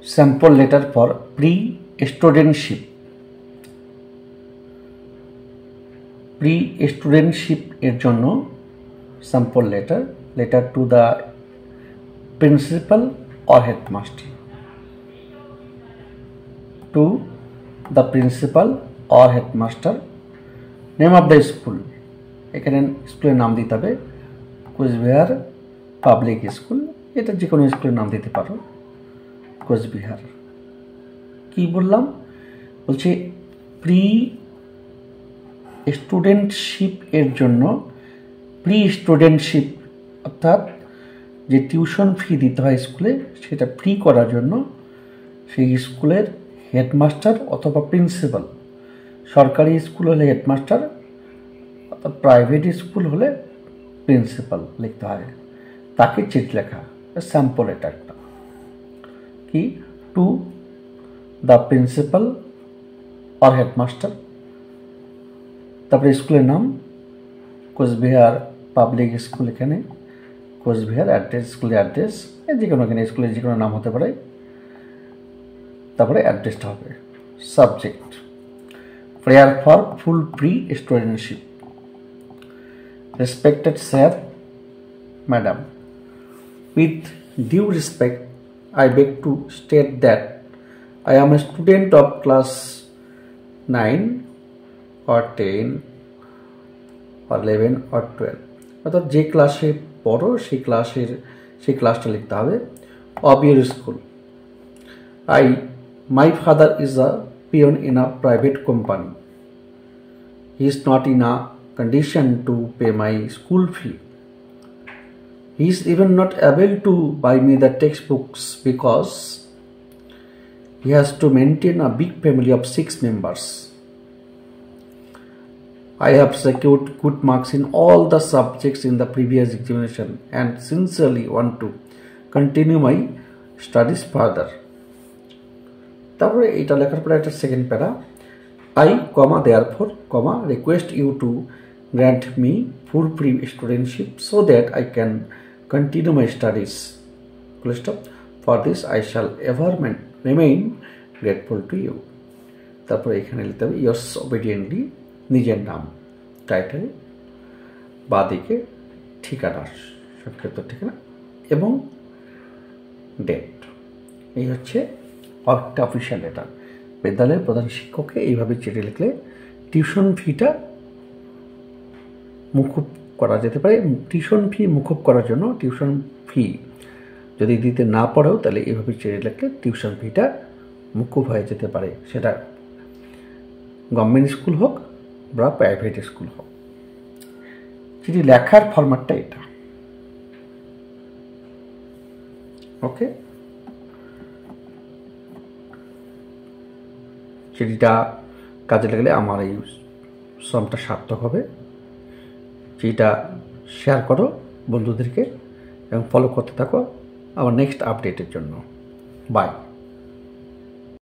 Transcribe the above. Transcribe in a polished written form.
sample letter for pre-studentship. Pre-studentship এর জন্য sample letter to the principal or headmaster. To the principal or headmaster. Name of the school. এখানে স্কুলের নাম দিতে হবে কোচবিহার পাবলিক স্কুল, এটা যে কোনো স্কুলের নাম দিতে পারো। কোচবিহার কি বললাম, বলছে প্রি স্টুডেন্টশিপ এর জন্য, প্রি স্টুডেন্টশিপ অর্থাৎ যে টিউশন ফি দিতে হয় স্কুলে সেটা ফ্রি করার জন্য সেই স্কুলের হেডমাস্টার অথবা প্রিন্সিপাল, সরকারি স্কুল হলে হেডমাস্টার, প্রাইভেট স্কুল হলে প্রিন্সিপাল লিখতে হয়, তাকে চিঠি লেখা। স্যাম্পল এটা একটা কি, to the principal or headmaster, তারপরে স্কুলের নাম কোচবিহার পাবলিক স্কুল, এখানে কোচবিহার অ্যাড্রেস, স্কুলের অ্যাড্রেস, যে কোনো এখানে স্কুলের যে কোনো নাম হতে পারে, তারপরে অ্যাড্রেসটা হবে। Subject prayer for full pre studentship. Respected sir, madam, with due respect, I beg to state that I am a student of class 9 or 10 or 11 or 12. অর্থাৎ যে ক্লাসে পড়ো সেই ক্লাসটা লিখতে হবে। of your school. My father is a peon in a private company. He is not in a condition to pay my school fee. He is even not able to buy me the textbooks because he has to maintain a big family of 6 members. I have secured good marks in all the subjects in the previous examination and sincerely want to continue my studies further. তারপরে এটা লেখার পরে একটা second প্যারা, I, therefore, request you to grant me full free studentship so that I can continue my studies. Full stop. For this I shall ever remain grateful to you. তারপরে এখানে লিখতে হবে yours obediently, নিজের নাম, title, বাদিকে ঠিকানা, সংক্ষিপ্ত ঠিকানা এবং ডেট। এই হচ্ছে একটা অফিসিয়াল লেটার। বিদ্যালয়ের প্রধান শিক্ষককে এইভাবে চিঠি লিখলে টিউশন ফিটা মুকুব করা যেতে পারে। টিউশন ফি মুকুব করার জন্য টিউশন ফি যদি দিতে না পারেও তাহলে এইভাবে চিঠি লিখলে টিউশন ফিটা মুকুব হয়ে যেতে পারে, সেটা গভর্নমেন্ট স্কুল হোক বা প্রাইভেট স্কুল হোক। চিঠি লেখার ফরম্যাটটা এটা। ওকে, চিঠিটা কাজে লাগলে আমার এই শ্রমটা সার্থক হবে। চিঠিটা শেয়ার করো বন্ধুদেরকে এবং ফলো করতে থাকো আমার নেক্সট আপডেটের জন্য। বাই।